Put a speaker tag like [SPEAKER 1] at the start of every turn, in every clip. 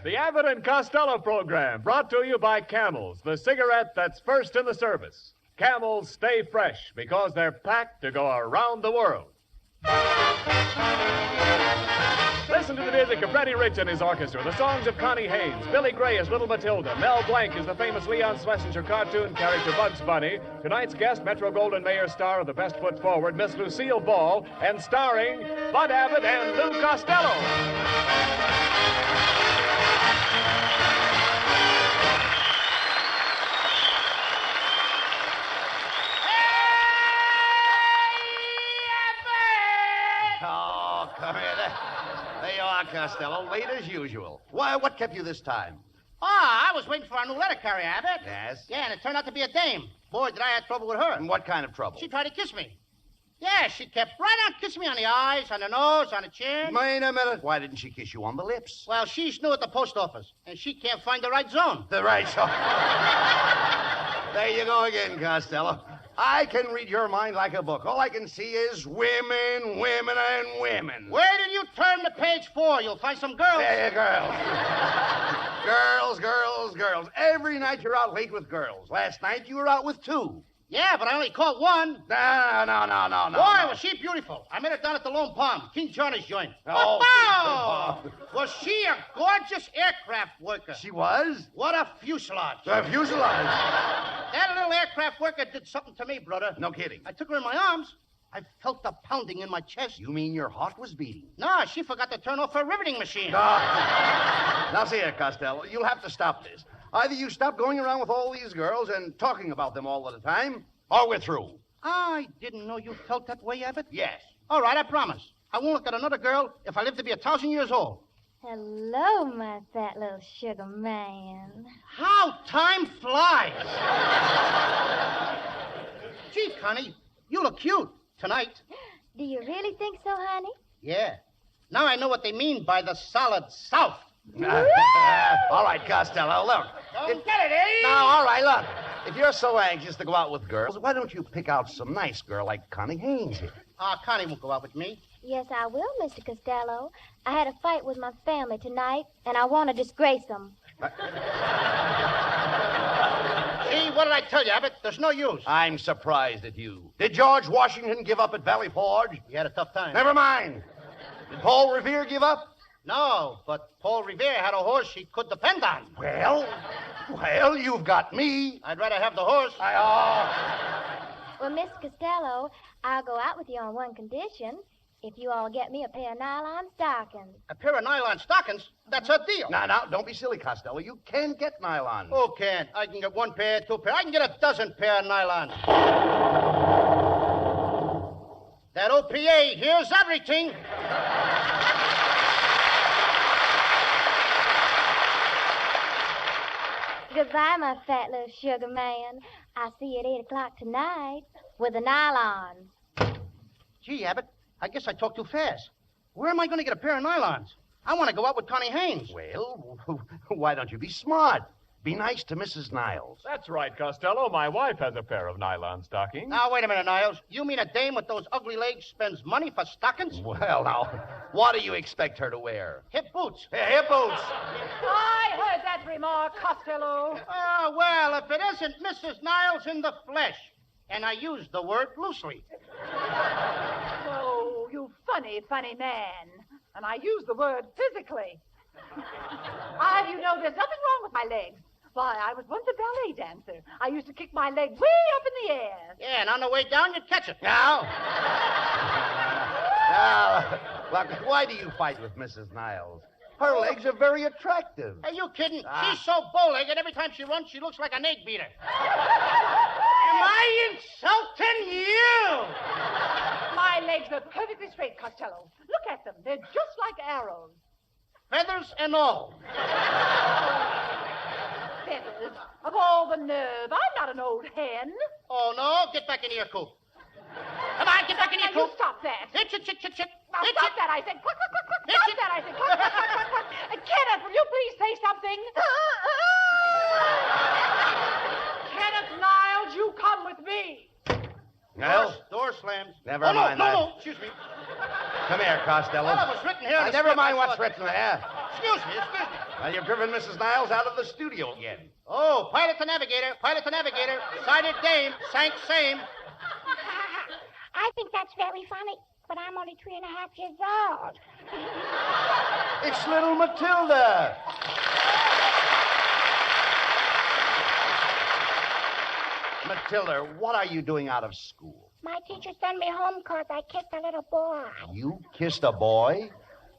[SPEAKER 1] The Abbott and Costello program, brought to you by Camels, the cigarette that's first in the service. Camels stay fresh because they're packed to go around the world. Listen to the music of Freddie Rich and his orchestra, the songs of Connie Haynes, Billy Gray as Little Matilda, Mel Blanc as the famous Leon Schlesinger cartoon character Bugs Bunny, tonight's guest, Metro-Goldwyn-Mayer star of The Best Foot Forward, Miss Lucille Ball, and starring Bud Abbott and Lou Costello.
[SPEAKER 2] Come here. There you are, Costello. Late as usual. Why, what kept you this time?
[SPEAKER 3] Oh, I was waiting for our new letter carrier, Abbott.
[SPEAKER 2] Yes?
[SPEAKER 3] Yeah, and it turned out to be a dame. Boy, did I have trouble with her.
[SPEAKER 2] And what kind of trouble?
[SPEAKER 3] She tried to kiss me. Yeah, she kept right on kissing me on the eyes, on the nose, on the chin.
[SPEAKER 2] Wait a minute. Why didn't she kiss you on the lips?
[SPEAKER 3] Well, she's new at the post office, and she can't find the right zone.
[SPEAKER 2] The right zone. There you go again, Costello. I can read your mind like a book. All I can see is women, women, and women.
[SPEAKER 3] Where did you turn to page 4? You'll find some girls.
[SPEAKER 2] Hey, girls. Girls, girls, girls. Every night you're out late with girls. Last night you were out with 2.
[SPEAKER 3] Yeah, but I only caught 1.
[SPEAKER 2] No.
[SPEAKER 3] Boy, was she beautiful. I met her down at the Lone Palm, King Johnny's joint.
[SPEAKER 2] Oh.
[SPEAKER 3] Was she a gorgeous aircraft worker?
[SPEAKER 2] She was?
[SPEAKER 3] What a fuselage.
[SPEAKER 2] A fuselage.
[SPEAKER 3] That little aircraft worker did something to me, brother.
[SPEAKER 2] No kidding.
[SPEAKER 3] I took her in my arms. I felt the pounding in my chest.
[SPEAKER 2] You mean your heart was beating?
[SPEAKER 3] No, she forgot to turn off her riveting machine.
[SPEAKER 2] Now, see here, Costello. You'll have to stop this. Either you stop going around with all these girls and talking about them all the time, or we're through.
[SPEAKER 3] I didn't know you felt that way, Abbott.
[SPEAKER 2] Yes.
[SPEAKER 3] All right, I promise. I won't look at another girl if I live to be 1,000 years old.
[SPEAKER 4] Hello, my fat little sugar man.
[SPEAKER 3] How time flies. Gee, Connie, you look cute tonight.
[SPEAKER 4] Do you really think so, honey?
[SPEAKER 3] Yeah. Now I know what they mean by the solid South.
[SPEAKER 2] All right, Costello, look.
[SPEAKER 3] Don't get it, eh?
[SPEAKER 2] No, all right, look. If you're so anxious to go out with girls, why don't you pick out some nice girl like Connie Haynes here?
[SPEAKER 3] Connie won't go out with me.
[SPEAKER 4] Yes, I will, Mr. Costello. I had a fight with my family tonight, and I want to disgrace them.
[SPEAKER 3] See, what did I tell you, Abbott? There's no use.
[SPEAKER 2] I'm surprised at you. Did George Washington give up at Valley Forge?
[SPEAKER 3] He had a tough time.
[SPEAKER 2] Never mind. Did Paul Revere give up?
[SPEAKER 3] No, but Paul Revere had a horse he could depend on.
[SPEAKER 2] Well, you've got me.
[SPEAKER 3] I'd rather have the horse.
[SPEAKER 4] Well, Mr. Costello, I'll go out with you on one condition. If you all get me a pair of nylon stockings.
[SPEAKER 3] A pair of nylon stockings? That's a deal.
[SPEAKER 2] Now, don't be silly, Costello. You can get nylon.
[SPEAKER 3] Who can? I can get 1 pair, 2 pair. I can get a dozen pair of nylon. That OPA hears everything.
[SPEAKER 4] Goodbye, my fat little sugar man. I'll see you at 8 o'clock tonight with the nylons.
[SPEAKER 3] Gee, Abbott, I guess I talked too fast. Where am I going to get a pair of nylons? I want to go out with Connie Haynes.
[SPEAKER 2] Well, why don't you be smart? Be nice to Mrs. Niles.
[SPEAKER 1] That's right, Costello. My wife has a pair of nylon stockings.
[SPEAKER 3] Now, wait a minute, Niles. You mean a dame with those ugly legs spends money for stockings?
[SPEAKER 2] Well, now, what do you expect her to wear?
[SPEAKER 3] Hip boots.
[SPEAKER 2] Hip boots.
[SPEAKER 5] I heard that remark, Costello.
[SPEAKER 3] Oh, well, if it isn't Mrs. Niles in the flesh. And I use the word loosely.
[SPEAKER 5] Oh, you funny, funny man. And I use the word physically. You know, there's nothing wrong with my legs. Why, I was once a ballet dancer. I used to kick my legs way up in the air.
[SPEAKER 3] Yeah, and on the way down, you'd catch it.
[SPEAKER 2] Now, look, why do you fight with Mrs. Niles? Her legs are very attractive.
[SPEAKER 3] Are you kidding? She's so bow-legged, every time she runs, she looks like an egg beater. Am I insulting you?
[SPEAKER 5] My legs are perfectly straight, Costello. Look at them. They're just like arrows.
[SPEAKER 3] Feathers and all.
[SPEAKER 5] Feathers? Of all the nerve. I'm not an old hen.
[SPEAKER 3] Oh, no? Get back in your coop. Come on, get back in your
[SPEAKER 5] Now,
[SPEAKER 3] coop.
[SPEAKER 5] you stop that.
[SPEAKER 3] Hitch it.
[SPEAKER 5] Now, stop that, I said. Quick. Stop that, I said. Quick. Kenneth, will you please say something?
[SPEAKER 2] Never
[SPEAKER 3] Oh, no,
[SPEAKER 2] mind
[SPEAKER 3] no,
[SPEAKER 2] that.
[SPEAKER 3] no. Excuse me.
[SPEAKER 2] Come here, Costello.
[SPEAKER 3] Well, it was written here. in the
[SPEAKER 2] Never
[SPEAKER 3] script.
[SPEAKER 2] mind
[SPEAKER 3] I
[SPEAKER 2] what's
[SPEAKER 3] thought-
[SPEAKER 2] written there.
[SPEAKER 3] Excuse me.
[SPEAKER 2] Well, you've driven Mrs. Niles out of the studio again.
[SPEAKER 3] Oh, pilot to navigator. Sighted dame, sank same.
[SPEAKER 4] I think that's very funny, but I'm only 3.5 years old.
[SPEAKER 2] It's little Matilda. Matilda, what are you doing out of school?
[SPEAKER 4] My teacher sent me home 'cause I kissed a little boy.
[SPEAKER 2] You kissed a boy?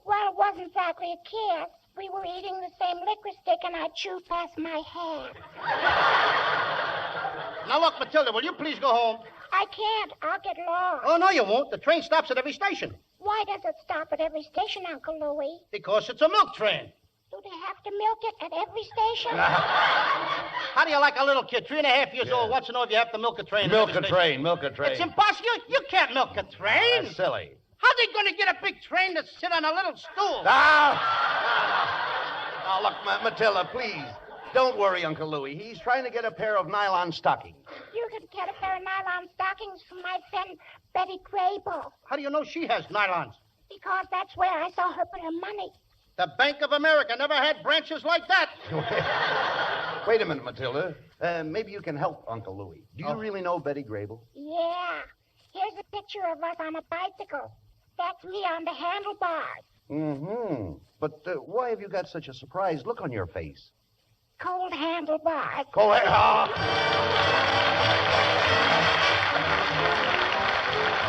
[SPEAKER 4] Well, it wasn't exactly a kiss. We were eating the same liquor stick, and I chewed past my hair.
[SPEAKER 3] Now, look, Matilda, will you please go home?
[SPEAKER 4] I can't. I'll get lost.
[SPEAKER 3] Oh, no, you won't. The train stops at every station.
[SPEAKER 4] Why does it stop at every station, Uncle Louie?
[SPEAKER 3] Because it's a milk train.
[SPEAKER 4] Do they have to milk it at every station?
[SPEAKER 3] How do you like a little kid, 3.5 years old, wants to know if you have to milk a train? at
[SPEAKER 2] Milk
[SPEAKER 3] every
[SPEAKER 2] a
[SPEAKER 3] station?
[SPEAKER 2] train, milk a train.
[SPEAKER 3] It's impossible. You can't milk a train.
[SPEAKER 2] That's silly.
[SPEAKER 3] How's he going to get a big train to sit on a little stool?
[SPEAKER 2] Now, look, Matilda, please. Don't worry, Uncle Louie. He's trying to get a pair of nylon stockings.
[SPEAKER 4] You could get a pair of nylon stockings from my friend Betty Grable,
[SPEAKER 3] How do you know she has nylons?
[SPEAKER 4] because that's where I saw her put her money.
[SPEAKER 3] The Bank of America never had branches like that.
[SPEAKER 2] Wait a minute, Matilda. Maybe you can help Uncle Louie. Do you really know Betty Grable?
[SPEAKER 4] Yeah. Here's a picture of us on a bicycle. That's me on the handlebars.
[SPEAKER 2] Mm-hmm. But why have you got such a surprised look on your face?
[SPEAKER 4] Cold handlebars.
[SPEAKER 2] Go ahead.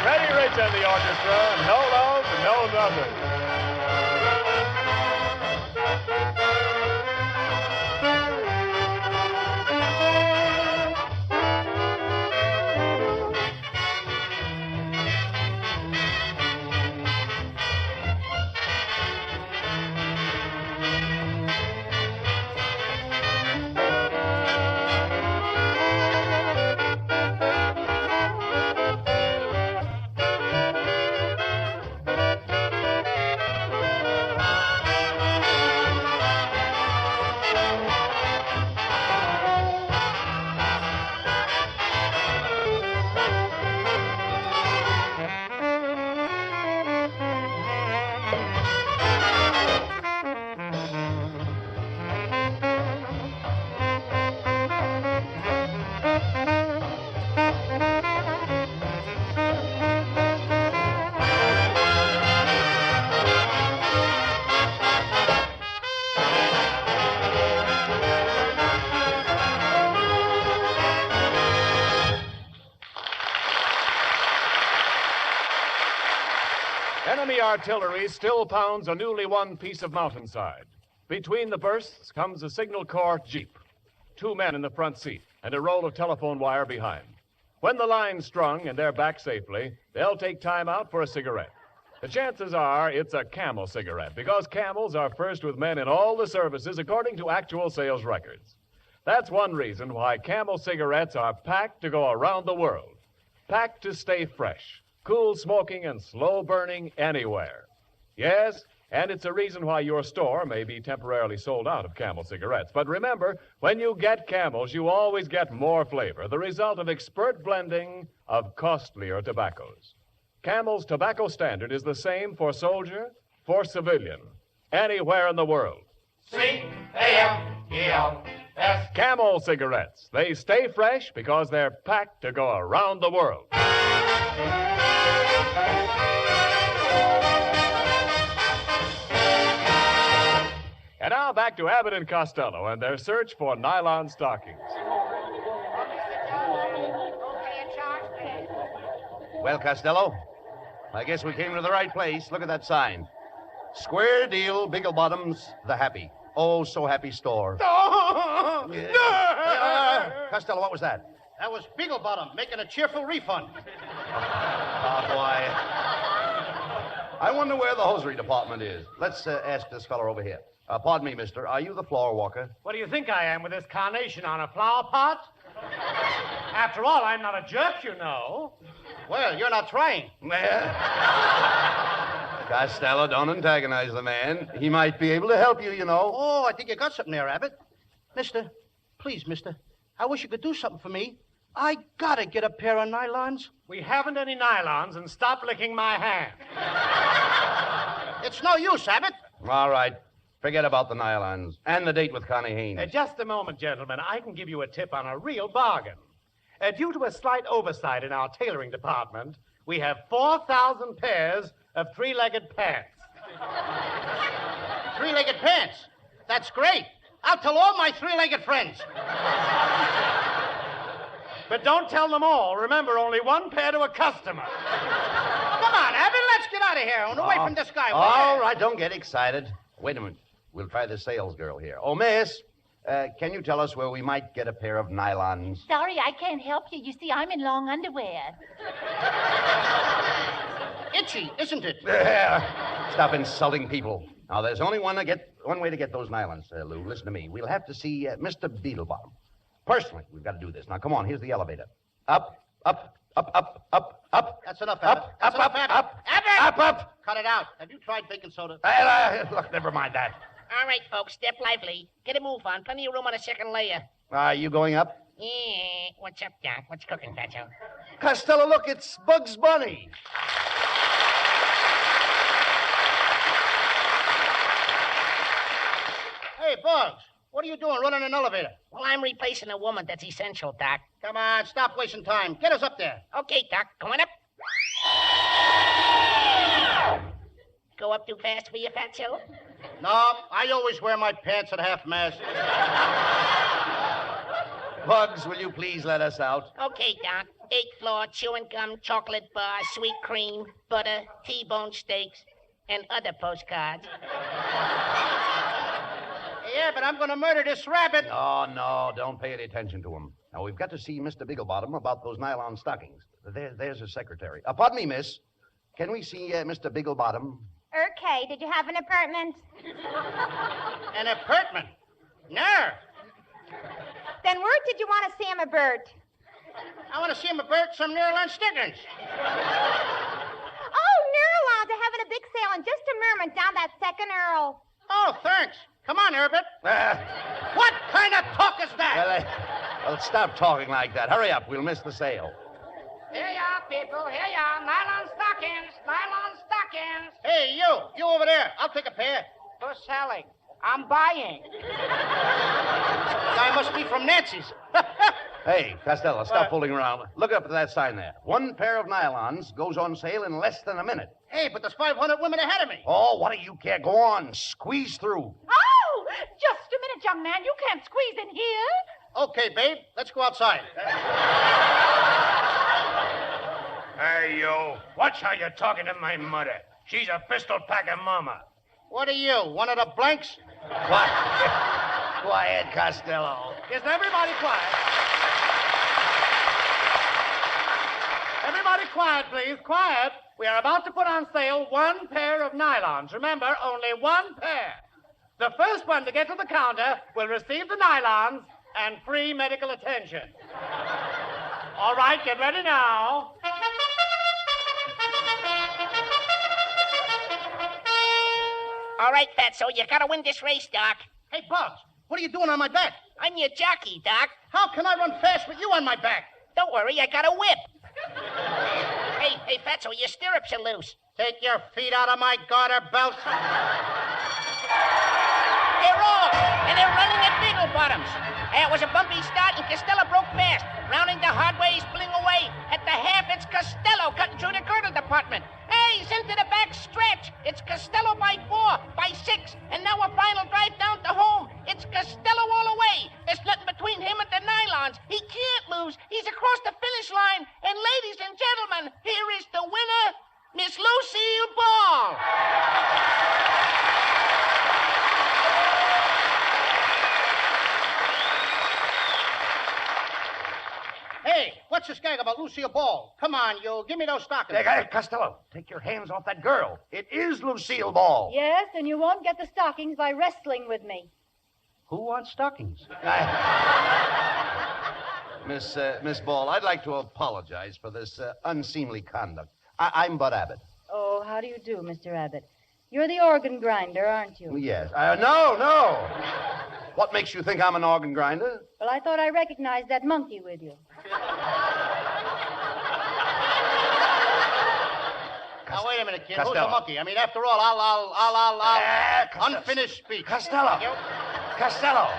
[SPEAKER 1] Freddie Rich and the orchestra. No love, no nothing. Enemy artillery still pounds a newly won piece of mountainside. Between the bursts comes a Signal Corps Jeep. 2 men in the front seat and a roll of telephone wire behind. When the line's strung and they're back safely, they'll take time out for a cigarette. The chances are it's a Camel cigarette, because Camels are first with men in all the services according to actual sales records. That's one reason why Camel cigarettes are packed to go around the world. Packed to stay fresh, cool smoking and slow burning anywhere. Yes, and it's a reason why your store may be temporarily sold out of Camel cigarettes. But remember, when you get Camels, you always get more flavor, the result of expert blending of costlier tobaccos. Camel's tobacco standard is the same for soldier, for civilian, anywhere in the world. C-A-M-E-L-S. Camel cigarettes. They stay fresh because they're packed to go around the world. And now back to Abbott and Costello and their search for nylon stockings.
[SPEAKER 2] Well, Costello, I guess we came to the right place. Look at that sign. Square deal, Biggle Bottoms, the happy. Oh, so happy store. Costello, what was that?
[SPEAKER 3] That was Beaglebottom making a cheerful refund.
[SPEAKER 2] Quiet. I wonder where the hosiery department is. Let's ask this fella over here. Pardon me, mister. Are you the floor walker?
[SPEAKER 6] What do you think I am with this carnation on a flower pot? After all, I'm not a jerk, you know.
[SPEAKER 3] Well, you're not trying.
[SPEAKER 2] Costello, don't antagonize the man. He might be able to help you, you know.
[SPEAKER 3] Oh, I think you got something there, Abbott. Mister, please, mister, I wish you could do something for me. I gotta get a pair of nylons.
[SPEAKER 6] We haven't any nylons, and stop licking my hand.
[SPEAKER 3] It's no use, Abbott.
[SPEAKER 2] All right. Forget about the nylons and the date with Connie Haynes.
[SPEAKER 6] Just a moment, gentlemen. I can give you a tip on a real bargain. Due to a slight oversight in our tailoring department, we have 4,000 pairs of three-legged pants.
[SPEAKER 3] Three-legged pants. That's great. I'll tell all my three-legged friends.
[SPEAKER 6] But don't tell them all. Remember, only one pair to a customer.
[SPEAKER 3] Come on, Abbott, let's get out of here and away from this guy.
[SPEAKER 2] All right, don't get excited. Wait a minute. We'll try the sales girl here. Oh, miss, can you tell us where we might get a pair of nylons?
[SPEAKER 7] Sorry, I can't help you. You see, I'm in long underwear.
[SPEAKER 3] Itchy, isn't it?
[SPEAKER 2] Stop insulting people. Now, there's only one way to get those nylons, Lou. Listen to me. We'll have to see Mr. Beetlebottom. Personally, we've got to do this. Now, come on. Here's the elevator. Up, up, up, up, up, up.
[SPEAKER 3] That's enough, Abbott.
[SPEAKER 2] Up, up,
[SPEAKER 3] Abbott.
[SPEAKER 2] up,
[SPEAKER 3] Abbott!
[SPEAKER 2] up, up.
[SPEAKER 3] Cut it out. Have you tried baking soda?
[SPEAKER 2] Look, never mind that.
[SPEAKER 8] All right, folks, step lively. Get a move on. Plenty of room on the second layer.
[SPEAKER 2] Are you going up?
[SPEAKER 8] Yeah. What's up, Doc? What's cooking, Fatso?
[SPEAKER 2] Costello, look, it's Bugs Bunny.
[SPEAKER 3] Hey, Bugs, what are you doing running an elevator?
[SPEAKER 8] Well, I'm replacing a woman. That's essential, Doc.
[SPEAKER 3] Come on, stop wasting time. Get us up there.
[SPEAKER 8] Okay, Doc. Going up. Go up too fast for you, Fatso?
[SPEAKER 3] No, I always wear my pants at half-mast.
[SPEAKER 2] Bugs, will you please let us out?
[SPEAKER 8] Okay, Doc. 8th floor, chewing gum, chocolate bar, sweet cream, butter, T-bone steaks, and other postcards.
[SPEAKER 3] Yeah, but I'm going to murder this rabbit.
[SPEAKER 2] No, don't pay any attention to him. Now, we've got to see Mr. Bigglebottom about those nylon stockings. There's his secretary. Pardon me, miss. Can we see Mr. Bigglebottom?
[SPEAKER 4] Okay, did you have an apartment?
[SPEAKER 3] An apartment? No.
[SPEAKER 4] Then where did you want to see him about?
[SPEAKER 3] I want to see him about some Nylon Stockings.
[SPEAKER 4] Oh, Nylon, they're having a big sale in just a moment down that second Earl.
[SPEAKER 3] Oh, thanks. Come on, Herbert. What kind of talk is that?
[SPEAKER 2] Well, stop talking like that. Hurry up. We'll miss the sale.
[SPEAKER 8] Here you are, people. Here you are. Nylon stockings. Nylon stockings.
[SPEAKER 3] Hey, you over there. I'll take a pair.
[SPEAKER 8] Who's selling? I'm buying.
[SPEAKER 3] Guy must be from Nancy's.
[SPEAKER 2] Hey, Costello, stop fooling around. Look up at that sign there. One pair of nylons goes on sale in less than a minute.
[SPEAKER 3] Hey, but there's 500 women ahead of me.
[SPEAKER 2] Oh, what do you care? Go on. Squeeze through.
[SPEAKER 5] Oh, just a minute, young man. You can't squeeze in here.
[SPEAKER 3] Okay, babe. Let's go outside.
[SPEAKER 6] Hey, you. Watch how you're talking to my mother. She's a pistol-packing mama.
[SPEAKER 3] What are you, one of the blanks?
[SPEAKER 2] Quiet, Costello.
[SPEAKER 6] Is everybody quiet? Everybody quiet, please. Quiet. We are about to put on sale one pair of nylons. Remember, only one pair. The first one to get to the counter will receive the nylons and free medical attention. All right, get ready now.
[SPEAKER 8] All right, Fatso, you gotta win this race, Doc.
[SPEAKER 3] Hey, Bugs, what are you doing on my back?
[SPEAKER 8] I'm your jockey, Doc.
[SPEAKER 3] How can I run fast with you on my back?
[SPEAKER 8] Don't worry, I got a whip. Hey, Fatso, your stirrups are loose.
[SPEAKER 3] Take your feet out of my garter belt.
[SPEAKER 8] They're off, and they're running at Bigglebottoms. It was a bumpy start, and Costello broke fast. Rounding the hard way, he's pulling away. At the half, it's Costello cutting through the girdle department. Hey, he's into the back stretch. It's Costello by 4, by 6, and now a final drive down to home. It's Costello all the way. There's nothing between him and the nylons. He can't lose. He's across the finish line. And ladies and gentlemen, here is the winner, Miss Lucille Ball.
[SPEAKER 3] Hey, what's this gag about Lucille Ball? Come on, you. Give me those stockings.
[SPEAKER 2] Hey, Costello, take your hands off that girl. It is Lucille Ball.
[SPEAKER 9] Yes, and you won't get the stockings by wrestling with me.
[SPEAKER 3] Who wants stockings?
[SPEAKER 2] Miss Ball, I'd like to apologize for this unseemly conduct. I'm Bud Abbott.
[SPEAKER 9] Oh, how do you do, Mr. Abbott? You're the organ grinder, aren't you?
[SPEAKER 2] Yes. No. What makes you think I'm an organ grinder?
[SPEAKER 9] Well, I thought I recognized that monkey with you.
[SPEAKER 3] Now, wait a minute, kid.
[SPEAKER 2] Costello.
[SPEAKER 3] Who's the monkey? I mean, after all, I'll... Unfinished speech.
[SPEAKER 2] Costello.
[SPEAKER 3] Thank you.
[SPEAKER 2] Costello.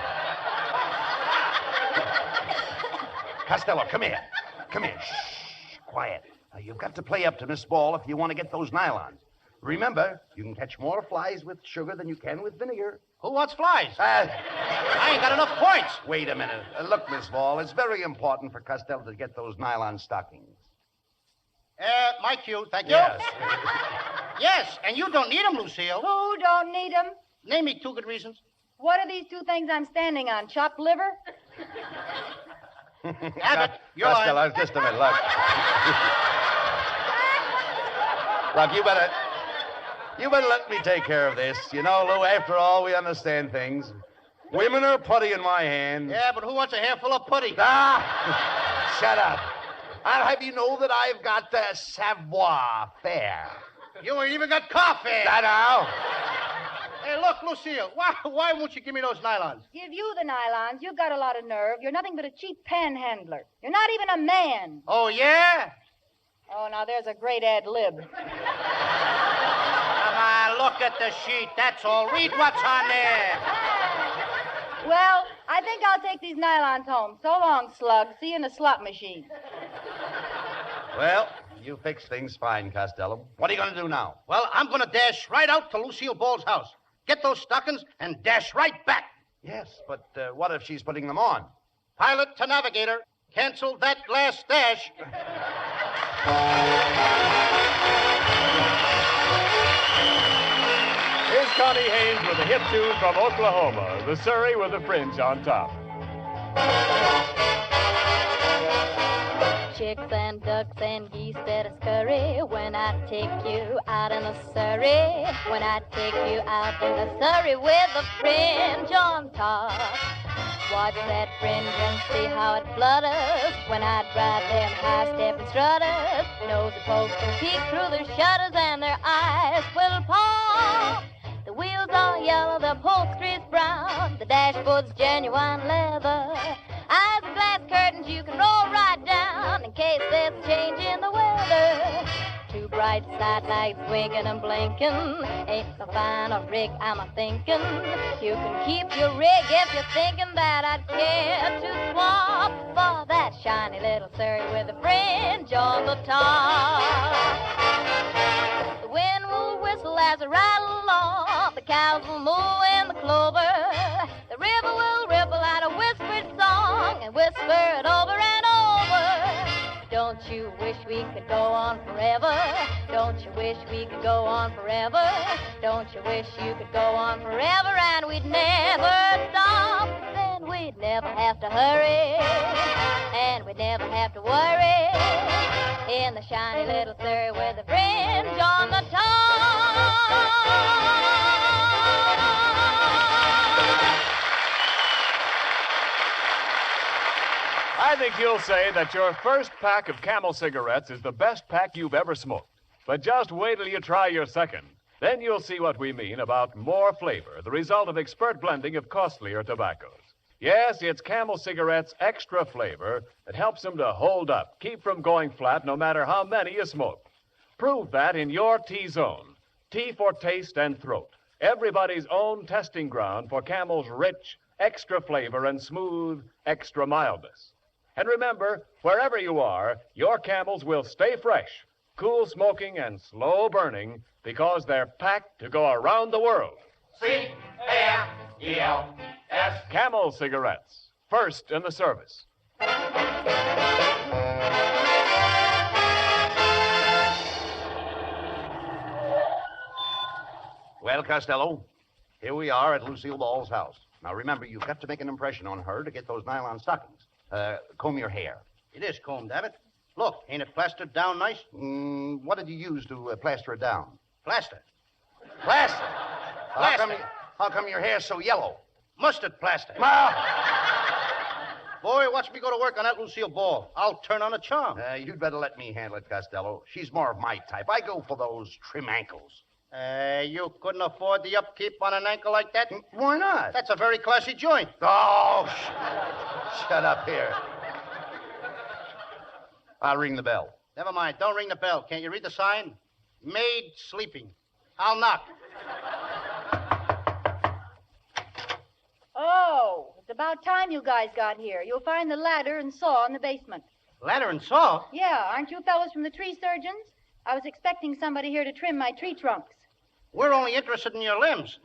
[SPEAKER 2] Costello, come here. Come here. Shh. Quiet. Now, you've got to play up to Miss Ball if you want to get those nylons. Remember, you can catch more flies with sugar than you can with vinegar.
[SPEAKER 3] Who wants flies? I ain't got enough points.
[SPEAKER 2] Wait a minute. Look, Miss Ball, it's very important for Costello to get those nylon stockings.
[SPEAKER 3] My cue, thank you.
[SPEAKER 2] Yes.
[SPEAKER 3] Yes, and you don't need them, Lucille.
[SPEAKER 9] Who don't need 'em?
[SPEAKER 3] Name me 2 good reasons.
[SPEAKER 9] What are these 2 things I'm standing on? Chopped liver?
[SPEAKER 3] Abbott, you're
[SPEAKER 2] Costello,
[SPEAKER 3] on.
[SPEAKER 2] just a minute. Look. Look, you better let me take care of this. You know, Lou, after all, we understand things. Women are putty in my hand.
[SPEAKER 3] Yeah, but who wants a handful of putty?
[SPEAKER 2] Ah! Shut up. I'll have you know that I've got savoir faire.
[SPEAKER 3] You ain't even got coffee.
[SPEAKER 2] Now.
[SPEAKER 3] Hey, look, Lucille, why won't you give me those nylons?
[SPEAKER 9] Give you the nylons. You've got a lot of nerve. You're nothing but a cheap panhandler. You're not even a man.
[SPEAKER 3] Oh, yeah?
[SPEAKER 9] Oh, now there's a great ad lib.
[SPEAKER 3] Come on, look at the sheet. That's all. Read what's on there.
[SPEAKER 9] Well, I think I'll take these nylons home. So long, slug. See you in the slot machine.
[SPEAKER 2] Well, you fix things fine, Costello. What are you going to do now?
[SPEAKER 3] Well, I'm going to dash right out to Lucille Ball's house. Get those stockings and dash right back.
[SPEAKER 2] Yes, but what if she's putting them on?
[SPEAKER 3] Pilot to navigator. Cancel that last dash.
[SPEAKER 1] Here's Connie Haynes with a hit tune from Oklahoma, the Surrey with a fringe on top.
[SPEAKER 4] Chicks and ducks and geese better scurry when I take you out in the Surrey. When I take you out in the Surrey with a fringe on top. Watch that fringe and see how it flutters when I drive them high-stepping strutters. Nosy folks will peek through their shutters and their eyes will pop. The wheels are yellow, the upholstery's brown, the dashboard's genuine leather. Eyes are glass curtains you can roll right down in case there's a change in the weather. 2 bright sidelights winking and blinking. Ain't so fine a rig, I'm a-thinking. You can keep your rig if you're thinking that I'd care to swap for that shiny little Surrey with a fringe on the top. The wind will whistle as I ride along. The cows will moo in the clover. The river will ripple out a whispered song and whisper it over and over. Don't you wish we could go on forever? Don't you wish we could go on forever? Don't you wish you could go on forever and we'd never stop? Then we'd never have to hurry and we'd never have to worry in the shiny little Surrey with a fringe on the top.
[SPEAKER 1] I think you'll say that your first pack of Camel cigarettes is the best pack you've ever smoked. But just wait till you try your second. Then you'll see what we mean about more flavor, the result of expert blending of costlier tobaccos. Yes, it's Camel cigarettes' extra flavor that helps them to hold up, keep from going flat no matter how many you smoke. Prove that in your T-Zone. T for taste and throat. Everybody's own testing ground for Camel's rich, extra flavor and smooth, extra mildness. And remember, wherever you are, your Camels will stay fresh, cool smoking and slow burning because they're packed to go around the world. C-A-M-E-L-S. Camel cigarettes, first in the service.
[SPEAKER 2] Well, Costello, here we are at Lucille Ball's house. Now, remember, you've got to make an impression on her to get those nylon stockings. Comb your hair.
[SPEAKER 3] It is combed, Abbott. Look, ain't it plastered down nice?
[SPEAKER 2] What did you use to plaster it down?
[SPEAKER 3] Plaster.
[SPEAKER 2] Plaster?
[SPEAKER 3] Plaster.
[SPEAKER 2] How come your hair's so yellow?
[SPEAKER 3] Mustard plaster. Boy, watch me go to work on that Lucille Ball. I'll turn on a charm.
[SPEAKER 2] You'd better let me handle it, Costello. She's more of my type. I go for those trim ankles.
[SPEAKER 3] You couldn't afford the upkeep on an ankle like that?
[SPEAKER 2] Why not?
[SPEAKER 3] That's a very classy joint.
[SPEAKER 2] Oh, shut up here. I'll ring the bell.
[SPEAKER 3] Never mind. Don't ring the bell. Can't you read the sign? Maid sleeping. I'll knock.
[SPEAKER 9] Oh, it's about time you guys got here. You'll find the ladder and saw in the basement.
[SPEAKER 3] Ladder and saw?
[SPEAKER 9] Yeah, aren't you fellows from the tree surgeons? I was expecting somebody here to trim my tree trunks.
[SPEAKER 3] We're only interested in your limbs.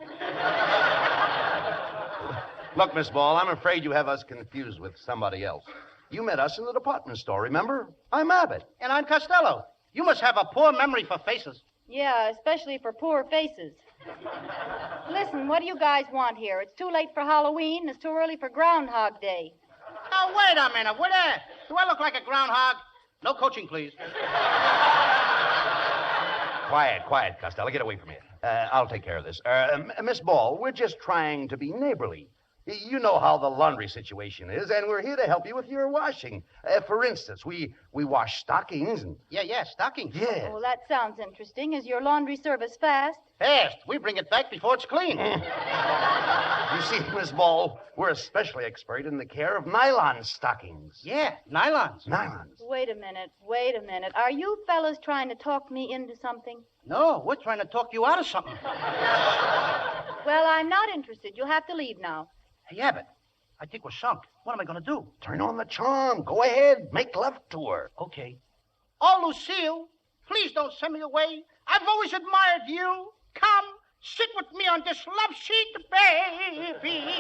[SPEAKER 2] Look, Miss Ball, I'm afraid you have us confused with somebody else. You met us in the department store, remember? I'm Abbott.
[SPEAKER 3] And I'm Costello. You must have a poor memory for faces.
[SPEAKER 9] Yeah, especially for poor faces. Listen, what do you guys want here? It's too late for Halloween, and it's too early for Groundhog Day.
[SPEAKER 3] Now, wait a minute. Do I look like a groundhog? No coaching, please.
[SPEAKER 2] Quiet, Costello. Get away from here. I'll take care of this. Miss Ball, we're just trying to be neighborly. You know how the laundry situation is, and we're here to help you with your washing. For instance, we wash stockings and...
[SPEAKER 3] Yeah, stockings.
[SPEAKER 2] Yeah.
[SPEAKER 9] Oh, that sounds interesting. Is your laundry service fast?
[SPEAKER 3] Fast. We bring it back before it's clean.
[SPEAKER 2] You see, Miss Ball, we're especially expert in the care of nylon stockings.
[SPEAKER 3] Yeah, nylons.
[SPEAKER 2] Nylons.
[SPEAKER 9] Wait a minute. Are you fellas trying to talk me into something?
[SPEAKER 3] No, we're trying to talk you out of something.
[SPEAKER 9] Well, I'm not interested. You'll have to leave now.
[SPEAKER 3] Hey, Abbott, I think we're sunk. What am I going to do?
[SPEAKER 2] Turn on the charm. Go ahead. Make love to her.
[SPEAKER 3] Okay. Oh, Lucille, please don't send me away. I've always admired you. Come, sit with me on this love seat, baby.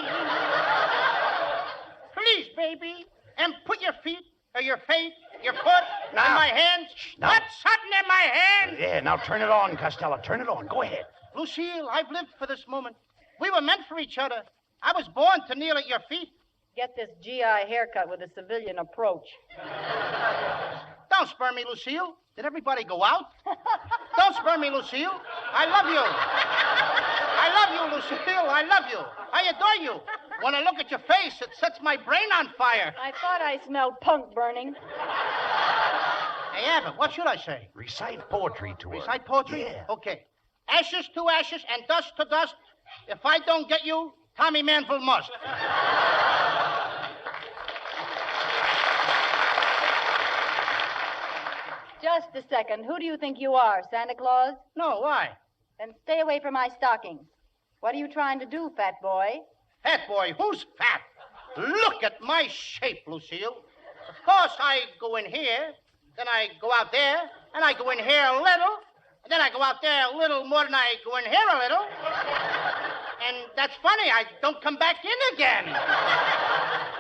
[SPEAKER 3] Please, baby. And put your feet, or your feet, your foot in my hands.
[SPEAKER 2] Now.
[SPEAKER 3] Put something in my hand.
[SPEAKER 2] Yeah, now turn it on, Costello. Turn it on. Go ahead.
[SPEAKER 3] Lucille, I've lived for this moment. We were meant for each other. I was born to kneel at your feet.
[SPEAKER 9] Get this GI haircut with a civilian approach.
[SPEAKER 3] Don't spur me, Lucille. Did everybody go out? Don't spur me, Lucille. I love you. I love you, Lucille. I love you. I adore you. When I look at your face, it sets my brain on fire.
[SPEAKER 9] I thought I smelled punk burning.
[SPEAKER 3] Hey, Abbott, what should I say?
[SPEAKER 2] Recite poetry to her.
[SPEAKER 3] Recite poetry?
[SPEAKER 2] Yeah.
[SPEAKER 3] Okay. Ashes to ashes and dust to dust. If I don't get you, Tommy Manville must.
[SPEAKER 9] Just a second. Who do you think you are, Santa Claus?
[SPEAKER 3] No, why?
[SPEAKER 9] Then stay away from my stockings. What are you trying to do, fat boy?
[SPEAKER 3] Fat boy? Who's fat? Look at my shape, Lucille. Of course, I go in here, then I go out there, and I go in here a little, and then I go out there a little more than I go in here a little. And that's funny. I don't come back in again.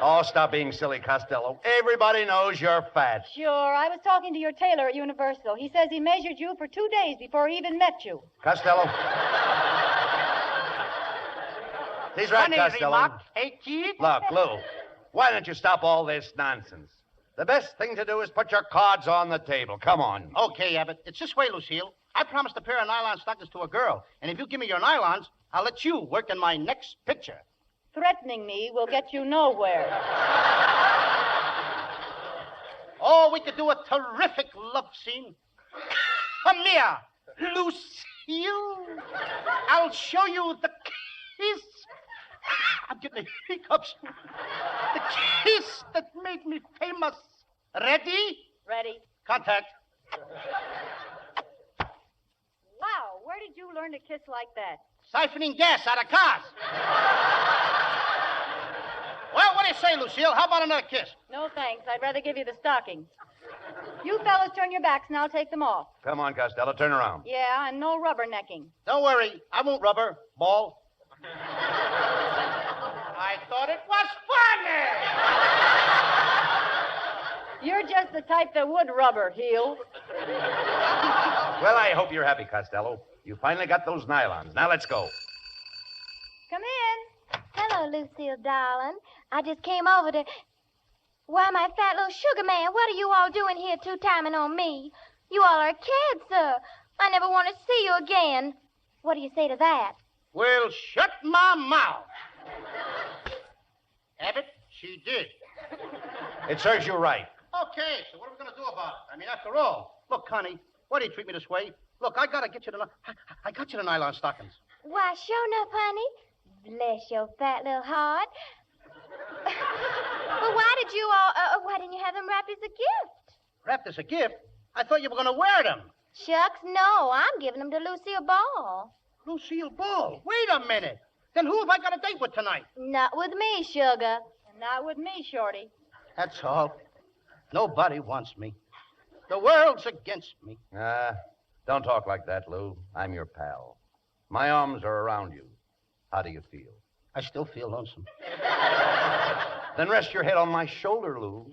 [SPEAKER 2] Oh, stop being silly, Costello. Everybody knows you're fat.
[SPEAKER 9] Sure. I was talking to your tailor at Universal. He says he measured you for 2 days before he even met you.
[SPEAKER 2] Costello. He's right,
[SPEAKER 3] Funny
[SPEAKER 2] Costello.
[SPEAKER 3] remark. Hey, kid.
[SPEAKER 2] Look, Lou, why don't you stop all this nonsense? The best thing to do is put your cards on the table. Come on.
[SPEAKER 3] Okay, Abbott. It's this way, Lucille. I promised a pair of nylon stockings to a girl, and if you give me your nylons, I'll let you work in my next picture.
[SPEAKER 9] Threatening me will get you nowhere.
[SPEAKER 3] Oh, we could do a terrific love scene. Come here, Lucille. I'll show you the kiss. I'm getting the hiccups. The kiss that made me famous. Ready?
[SPEAKER 9] Ready?
[SPEAKER 3] Contact.
[SPEAKER 9] Wow, where did you learn to kiss like that?
[SPEAKER 3] Siphoning gas out of cars. Well, what do you say, Lucille? How about another kiss?
[SPEAKER 9] No, thanks. I'd rather give you the stockings. You fellas turn your backs and I'll take them off.
[SPEAKER 2] Come on, Costello. Turn around.
[SPEAKER 9] Yeah, and no rubbernecking.
[SPEAKER 3] Don't worry. I won't rubber. Ball. I thought it was funny.
[SPEAKER 9] You're just the type that would rubber, heel.
[SPEAKER 2] Well, I hope you're happy, Costello. You finally got those nylons. Now let's go.
[SPEAKER 9] Come in.
[SPEAKER 4] Hello, Lucille, darling. I just came over to... Why, my fat little sugar man, what are you all doing here two-timing on me? You all are kids, sir. I never want to see you again. What do you say to that?
[SPEAKER 3] Well, shut my mouth. Abbott, she did.
[SPEAKER 2] It serves you right.
[SPEAKER 3] Okay, so what are we going to do about it? I mean, after all, look, Connie, why do you treat me this way? Look, I got to get you the... I got you the nylon stockings.
[SPEAKER 4] Why, sure enough, honey. Bless your fat little heart. But why didn't you have them wrapped as a gift?
[SPEAKER 3] Wrapped as a gift? I thought you were going to wear them.
[SPEAKER 4] Shucks, no. I'm giving them to Lucille Ball.
[SPEAKER 3] Lucille Ball? Wait a minute. Then who have I got a date with tonight?
[SPEAKER 4] Not with me, sugar.
[SPEAKER 9] And not with me, Shorty.
[SPEAKER 3] That's all. Nobody wants me. The world's against me.
[SPEAKER 2] Don't talk like that, Lou. I'm your pal. My arms are around you. How do you feel?
[SPEAKER 3] I still feel lonesome.
[SPEAKER 2] Then rest your head on my shoulder, Lou.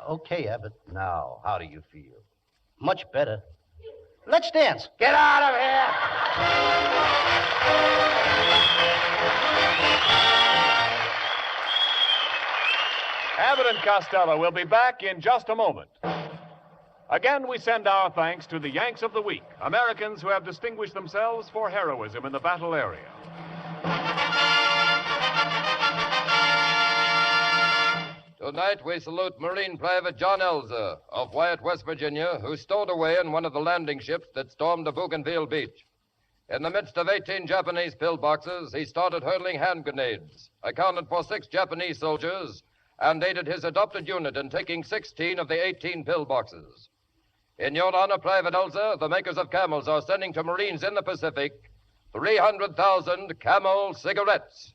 [SPEAKER 3] Okay, Abbott.
[SPEAKER 2] Now, how do you feel?
[SPEAKER 3] Much better. Let's dance.
[SPEAKER 2] Get out of here!
[SPEAKER 1] Abbott and Costello will be back in just a moment. Again, we send our thanks to the Yanks of the Week, Americans who have distinguished themselves for heroism in the battle area.
[SPEAKER 10] Tonight, we salute Marine Private John Elza of Wyatt, West Virginia, who stowed away in one of the landing ships that stormed the Bougainville beach. In the midst of 18 Japanese pillboxes, he started hurling hand grenades, accounted for 6 Japanese soldiers, and aided his adopted unit in taking 16 of the 18 pillboxes. In your honor, Private Elza, the makers of Camels are sending to Marines in the Pacific 300,000 Camel cigarettes.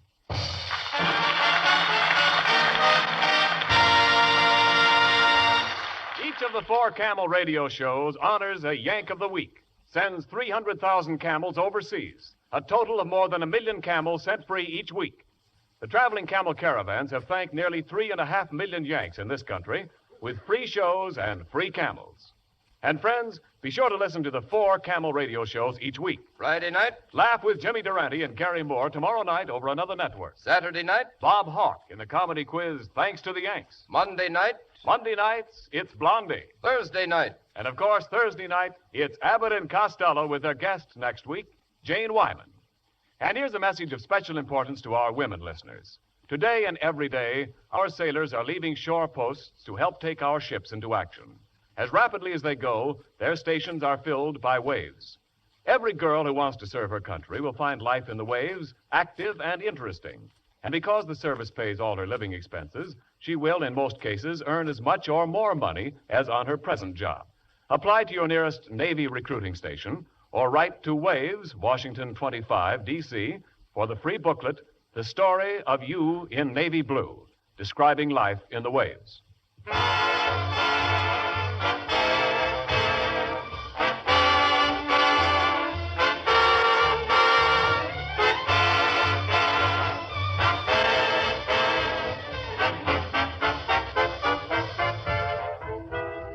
[SPEAKER 1] Each of the 4 Camel radio shows honors a Yank of the Week, sends 300,000 camels overseas, a total of more than 1 million camels sent free each week. The traveling camel caravans have thanked nearly 3.5 million Yanks in this country with free shows and free camels. And friends, be sure to listen to the 4 Camel radio shows each week.
[SPEAKER 10] Friday night,
[SPEAKER 1] Laugh with Jimmy Durante and Gary Moore tomorrow night over another network.
[SPEAKER 10] Saturday night,
[SPEAKER 1] Bob Hawke in the comedy quiz Thanks to the Yanks.
[SPEAKER 10] Monday night,
[SPEAKER 1] Monday nights, it's Blondie.
[SPEAKER 10] Thursday night.
[SPEAKER 1] And of course, Thursday night, it's Abbott and Costello with their guest next week, Jane Wyman. And here's a message of special importance to our women listeners. Today and every day, our sailors are leaving shore posts to help take our ships into action. As rapidly as they go, their stations are filled by waves. Every girl who wants to serve her country will find life in the waves active and interesting. And because the service pays all her living expenses, she will, in most cases, earn as much or more money as on her present job. Apply to your nearest Navy recruiting station or write to Waves, Washington 25, D.C., for the free booklet, The Story of You in Navy Blue, describing life in the waves.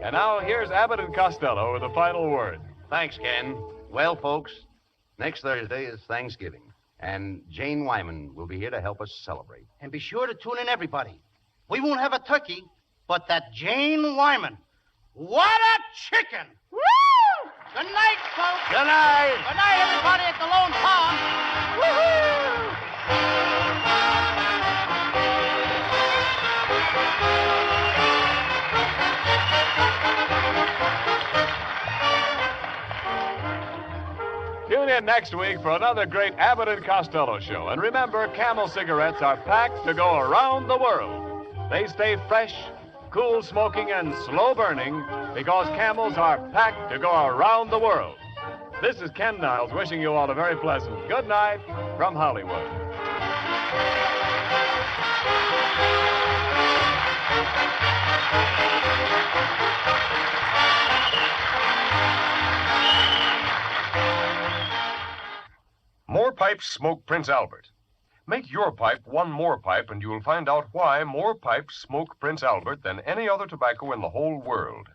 [SPEAKER 1] And now, here's Abbott and Costello with the final word.
[SPEAKER 2] Thanks, Ken. Well, folks, next Thursday is Thanksgiving, and Jane Wyman will be here to help us celebrate.
[SPEAKER 3] And be sure to tune in, everybody. We won't have a turkey, but that Jane Wyman. What a chicken! Woo! Good night, folks.
[SPEAKER 2] Good night.
[SPEAKER 3] Good night, everybody at the Lone Pond. Woohoo!
[SPEAKER 1] Tune in next week for another great Abbott and Costello show. And remember, Camel cigarettes are packed to go around the world. They stay fresh, cool smoking, and slow burning because Camels are packed to go around the world. This is Ken Niles wishing you all a very pleasant good night from Hollywood.
[SPEAKER 11] More pipes smoke Prince Albert. Make your pipe one more pipe, and you'll find out why more pipes smoke Prince Albert than any other tobacco in the whole world.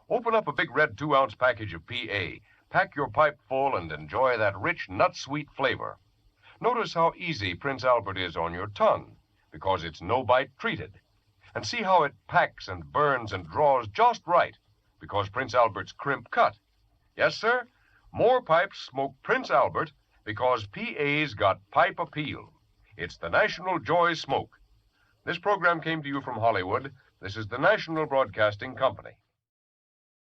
[SPEAKER 11] Open up a big red 2-ounce package of PA. Pack your pipe full and enjoy that rich, nut-sweet flavor. Notice how easy Prince Albert is on your tongue, because it's no-bite treated. And see how it packs and burns and draws just right, because Prince Albert's crimp cut. Yes, sir, more pipes smoke Prince Albert because PA's got pipe appeal. It's the National Joy Smoke. This program came to you from Hollywood. This is the National Broadcasting Company.